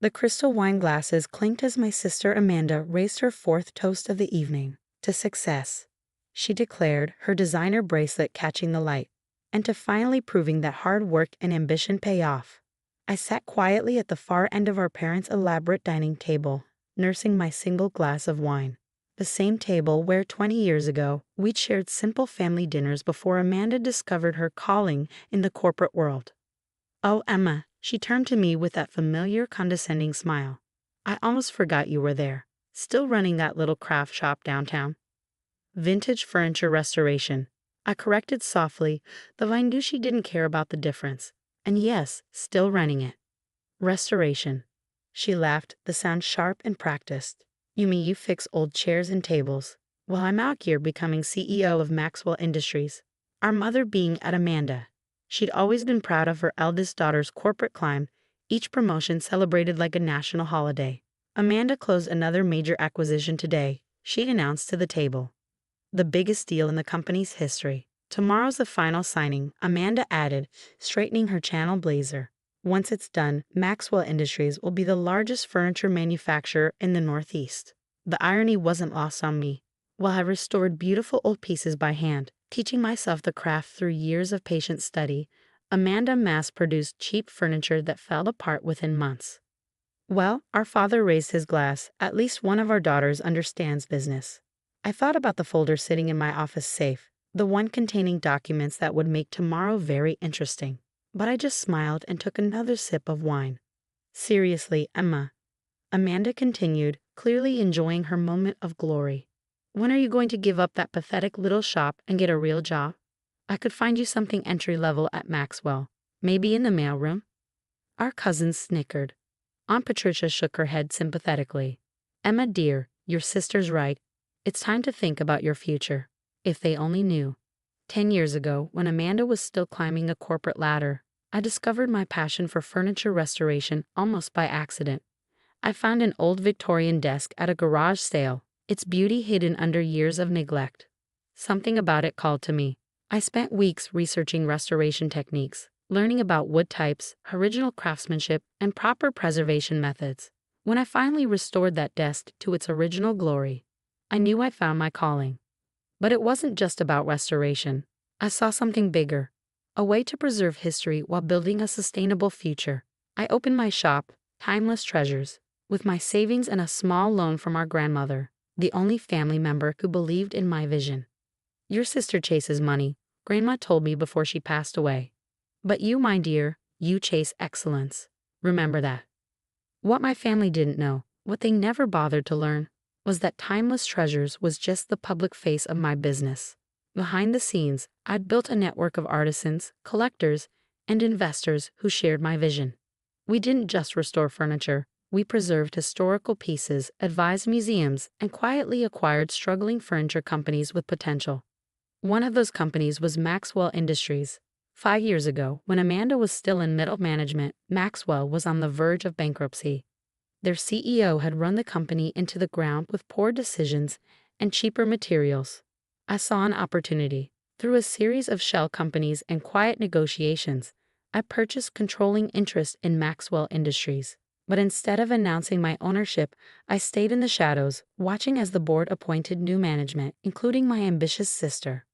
The crystal wine glasses clinked as my sister Amanda raised her fourth toast of the evening. To success, she declared, her designer bracelet catching the light, and to finally proving that hard work and ambition pay off. I sat quietly at the far end of our parents' elaborate dining table, nursing my single glass of wine. The same table where 20 years ago we'd shared simple family dinners before Amanda discovered her calling in the corporate world. "Oh, Emma," she turned to me with that familiar condescending smile. "I almost forgot you were there. Still running that little craft shop downtown?" "Vintage furniture restoration," I corrected softly, though I knew she didn't care about the difference. "And yes, still running it." "Restoration." She laughed, the sound sharp and practiced. "You mean you fix old chairs and tables? Well, I'm out here becoming CEO of Maxwell Industries." Our mother being at Amanda. She'd always been proud of her eldest daughter's corporate climb, each promotion celebrated like a national holiday. "Amanda closed another major acquisition today," she announced to the table. "The biggest deal in the company's history. Tomorrow's the final signing," Amanda added, straightening her Channel blazer. "Once it's done, Maxwell Industries will be the largest furniture manufacturer in the Northeast." The irony wasn't lost on me. While I restored beautiful old pieces by hand, teaching myself the craft through years of patient study, Amanda mass-produced cheap furniture that fell apart within months. Well, our father raised his glass. At least one of our daughters understands business. I thought about the folder sitting in my office safe, the one containing documents that would make tomorrow very interesting. But I just smiled and took another sip of wine. "Seriously, Emma," Amanda continued, clearly enjoying her moment of glory. "When are you going to give up that pathetic little shop and get a real job? I could find you something entry-level at Maxwell, maybe in the mailroom." Our cousins snickered. Aunt Patricia shook her head sympathetically. "Emma dear, your sister's right. It's time to think about your future." If they only knew. 10 years ago, when Amanda was still climbing a corporate ladder, I discovered my passion for furniture restoration almost by accident. I found an old Victorian desk at a garage sale, its beauty hidden under years of neglect. Something about it called to me. I spent weeks researching restoration techniques, learning about wood types, original craftsmanship, and proper preservation methods. When I finally restored that desk to its original glory, I knew I'd found my calling. But it wasn't just about restoration. I saw something bigger, a way to preserve history while building a sustainable future. I opened my shop, Timeless Treasures, with my savings and a small loan from our grandmother, the only family member who believed in my vision. "Your sister chases money," Grandma told me before she passed away. "But you, my dear, you chase excellence. Remember that." What my family didn't know, what they never bothered to learn, was that Timeless Treasures was just the public face of my business. Behind the scenes, I'd built a network of artisans, collectors, and investors who shared my vision. We didn't just restore furniture. We preserved historical pieces, advised museums, and quietly acquired struggling furniture companies with potential. One of those companies was Maxwell Industries. 5 years ago, when Amanda was still in middle management, Maxwell was on the verge of bankruptcy. Their CEO had run the company into the ground with poor decisions and cheaper materials. I saw an opportunity. Through a series of shell companies and quiet negotiations, I purchased controlling interest in Maxwell Industries. But instead of announcing my ownership, I stayed in the shadows, watching as the board appointed new management, including my ambitious sister.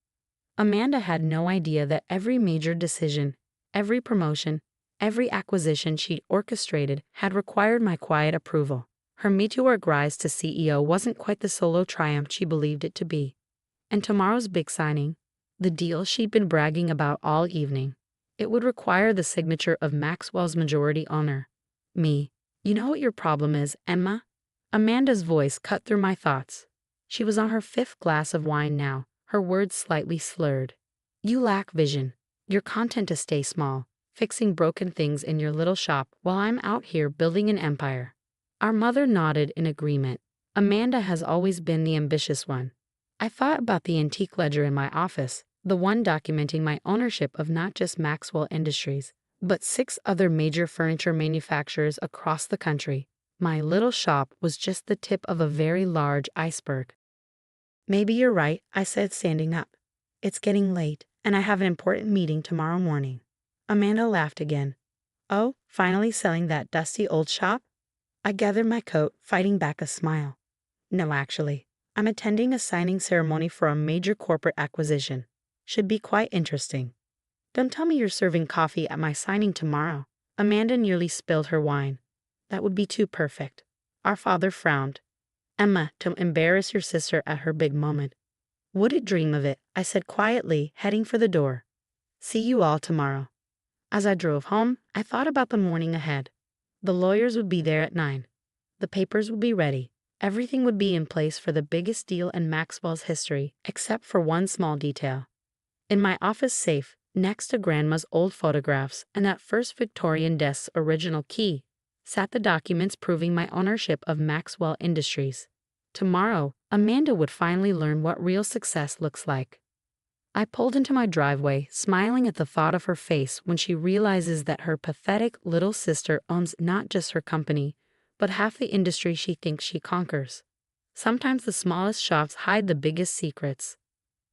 Amanda had no idea that every major decision, every promotion, every acquisition she'd orchestrated had required my quiet approval. Her meteoric rise to CEO wasn't quite the solo triumph she believed it to be. And tomorrow's big signing, the deal she'd been bragging about all evening, it would require the signature of Maxwell's majority owner, me. "You know what your problem is, Emma?" Amanda's voice cut through my thoughts. She was on her 5th glass of wine now, her words slightly slurred. "You lack vision. You're content to stay small, fixing broken things in your little shop while I'm out here building an empire." Our mother nodded in agreement. Amanda has always been the ambitious one. I thought about the antique ledger in my office, the one documenting my ownership of not just Maxwell Industries, but 6 other major furniture manufacturers across the country. My little shop was just the tip of a very large iceberg. "Maybe you're right," I said, standing up. "It's getting late, and I have an important meeting tomorrow morning." Amanda laughed again. "Oh, finally selling that dusty old shop?" I gathered my coat, fighting back a smile. No, actually. I'm attending a signing ceremony for a major corporate acquisition. Should be quite interesting. Don't tell me you're serving coffee at my signing tomorrow. Amanda nearly spilled her wine. That would be too perfect. Our father frowned. Emma, don't embarrass your sister at her big moment. Wouldn't dream of it, I said quietly, heading for the door. See you all tomorrow. As I drove home, I thought about the morning ahead. The lawyers would be there at 9. The papers would be ready. Everything would be in place for the biggest deal in Maxwell's history, except for one small detail. In my office safe, next to Grandma's old photographs and that first Victorian desk's original key, sat the documents proving my ownership of Maxwell Industries. Tomorrow, Amanda would finally learn what real success looks like. I pulled into my driveway, smiling at the thought of her face when she realizes that her pathetic little sister owns not just her company, but half the industry she thinks she conquers. Sometimes the smallest shops hide the biggest secrets.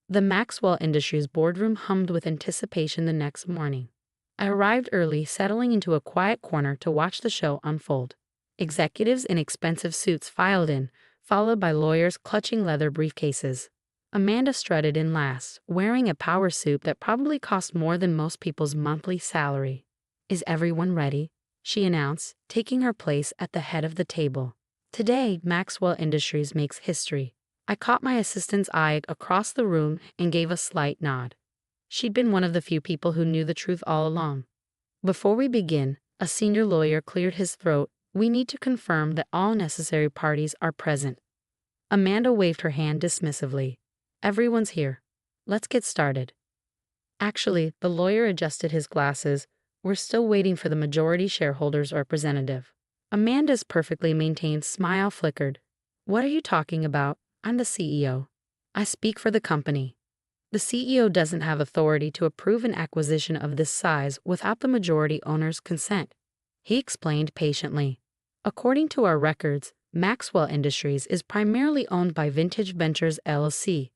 The Maxwell Industries boardroom hummed with anticipation the next morning. I arrived early, settling into a quiet corner to watch the show unfold. Executives in expensive suits filed in, followed by lawyers clutching leather briefcases. Amanda strutted in last, wearing a power suit that probably cost more than most people's monthly salary. Is everyone ready? She announced, taking her place at the head of the table. Today, Maxwell Industries makes history. I caught my assistant's eye across the room and gave a slight nod. She'd been one of the few people who knew the truth all along. Before we begin, a senior lawyer cleared his throat. We need to confirm that all necessary parties are present. Amanda waved her hand dismissively. Everyone's here. Let's get started. Actually, the lawyer adjusted his glasses. We're still waiting for the majority shareholders representative. Amanda's perfectly maintained smile flickered. What are you talking about? I'm the CEO. I speak for the company. The CEO doesn't have authority to approve an acquisition of this size without the majority owner's consent. He explained patiently. According to our records, Maxwell Industries is primarily owned by Vintage Ventures LLC.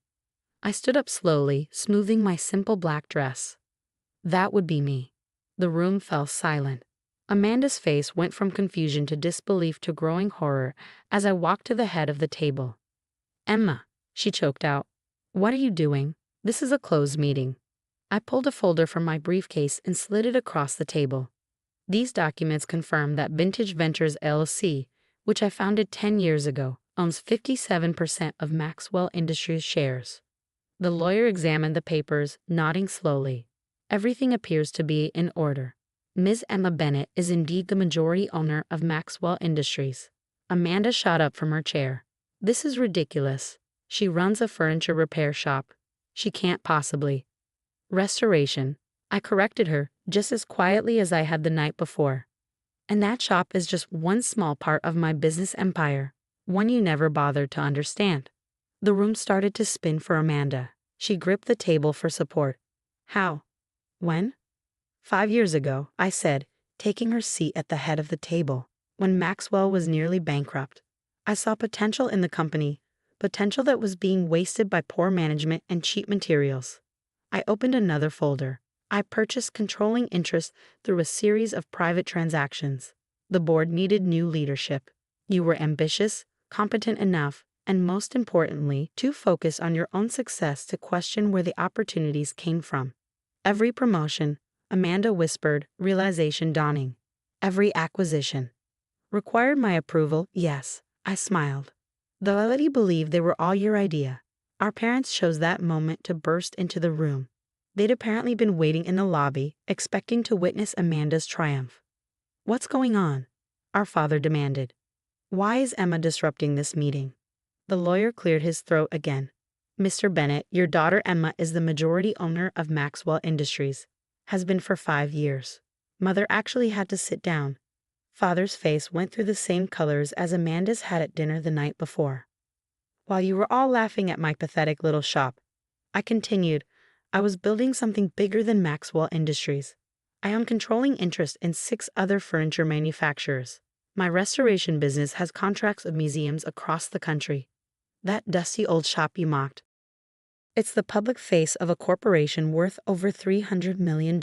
I stood up slowly, smoothing my simple black dress. That would be me. The room fell silent. Amanda's face went from confusion to disbelief to growing horror as I walked to the head of the table. Emma, she choked out. What are you doing? This is a closed meeting. I pulled a folder from my briefcase and slid it across the table. These documents confirm that Vintage Ventures LLC, which I founded 10 years ago, owns 57% of Maxwell Industries shares. The lawyer examined the papers, nodding slowly. Everything appears to be in order. Ms. Emma Bennett is indeed the majority owner of Maxwell Industries. Amanda shot up from her chair. This is ridiculous. She runs a furniture repair shop. She can't possibly. Restoration. I corrected her, just as quietly as I had the night before. And that shop is just one small part of my business empire, one you never bothered to understand. The room started to spin for Amanda. She gripped the table for support. How? When? 5 years ago, I said, taking her seat at the head of the table, when Maxwell was nearly bankrupt. I saw potential in the company, potential that was being wasted by poor management and cheap materials. I opened another folder. I purchased controlling interest through a series of private transactions. The board needed new leadership. You were ambitious, competent enough, and most importantly, too focused on your own success to question where the opportunities came from. Every promotion, Amanda whispered, realization dawning. Every acquisition. Required my approval, yes, I smiled. Though I let you believe they were all your idea. Our parents chose that moment to burst into the room. They'd apparently been waiting in the lobby, expecting to witness Amanda's triumph. What's going on? Our father demanded. Why is Emma disrupting this meeting? The lawyer cleared his throat again. Mr. Bennett, your daughter Emma is the majority owner of Maxwell Industries. Has been for 5 years. Mother actually had to sit down. Father's face went through the same colors as Amanda's had at dinner the night before. While you were all laughing at my pathetic little shop, I continued, I was building something bigger than Maxwell Industries. I own controlling interest in 6 other furniture manufacturers. My restoration business has contracts with museums across the country. That dusty old shop you mocked. It's the public face of a corporation worth over $300 million.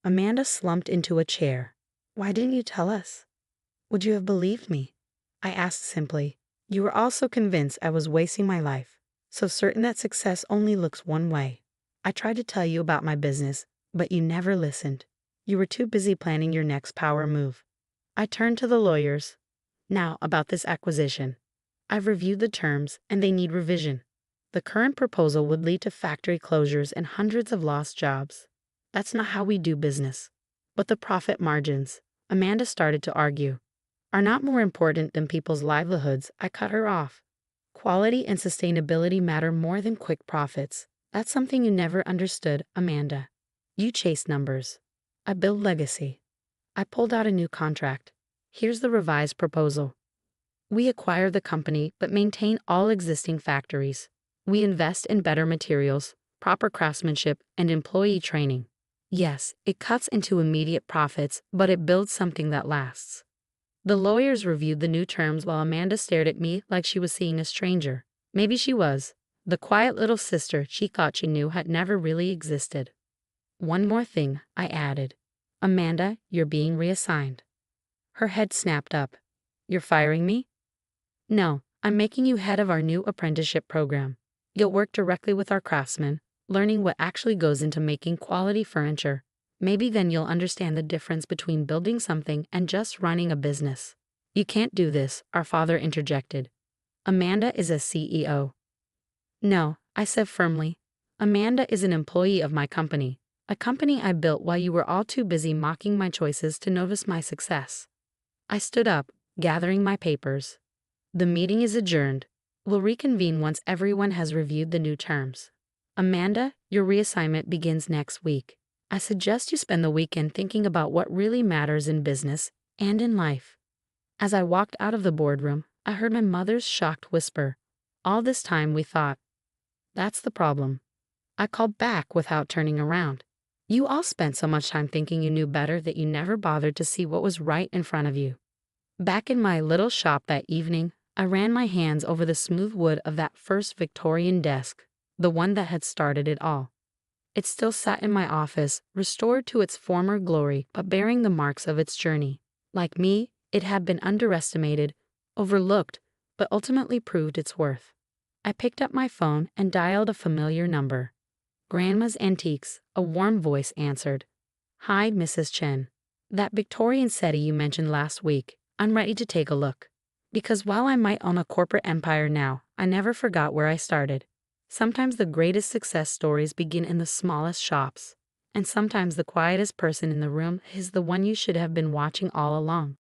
Amanda slumped into a chair. Why didn't you tell us? Would you have believed me? I asked simply. You were also convinced I was wasting my life, so certain that success only looks one way. I tried to tell you about my business, but you never listened. You were too busy planning your next power move. I turned to the lawyers. Now, about this acquisition. I've reviewed the terms, and they need revision. The current proposal would lead to factory closures and hundreds of lost jobs. That's not how we do business. But the profit margins, Amanda started to argue, are not more important than people's livelihoods. I cut her off. Quality and sustainability matter more than quick profits. That's something you never understood, Amanda. You chase numbers. I build legacy. I pulled out a new contract. Here's the revised proposal. We acquire the company but maintain all existing factories. We invest in better materials, proper craftsmanship, and employee training. Yes, it cuts into immediate profits, but it builds something that lasts. The lawyers reviewed the new terms while Amanda stared at me like she was seeing a stranger. Maybe she was. The quiet little sister she thought she knew had never really existed. One more thing, I added. Amanda, you're being reassigned. Her head snapped up. You're firing me? No, I'm making you head of our new apprenticeship program. You'll work directly with our craftsmen, learning what actually goes into making quality furniture. Maybe then you'll understand the difference between building something and just running a business. You can't do this, our father interjected. Amanda is a CEO. No, I said firmly. Amanda is an employee of my company, a company I built while you were all too busy mocking my choices to notice my success. I stood up, gathering my papers. The meeting is adjourned. We'll reconvene once everyone has reviewed the new terms. Amanda, your reassignment begins next week. I suggest you spend the weekend thinking about what really matters in business and in life. As I walked out of the boardroom, I heard my mother's shocked whisper. All this time we thought. That's the problem. I called back without turning around. You all spent so much time thinking you knew better that you never bothered to see what was right in front of you. Back in my little shop that evening, I ran my hands over the smooth wood of that first Victorian desk, the one that had started it all. It still sat in my office, restored to its former glory, but bearing the marks of its journey. Like me, it had been underestimated, overlooked, but ultimately proved its worth. I picked up my phone and dialed a familiar number. Grandma's Antiques, a warm voice answered. Hi, Mrs. Chen. That Victorian settee you mentioned last week, I'm ready to take a look. Because while I might own a corporate empire now, I never forgot where I started. Sometimes the greatest success stories begin in the smallest shops, and sometimes the quietest person in the room is the one you should have been watching all along.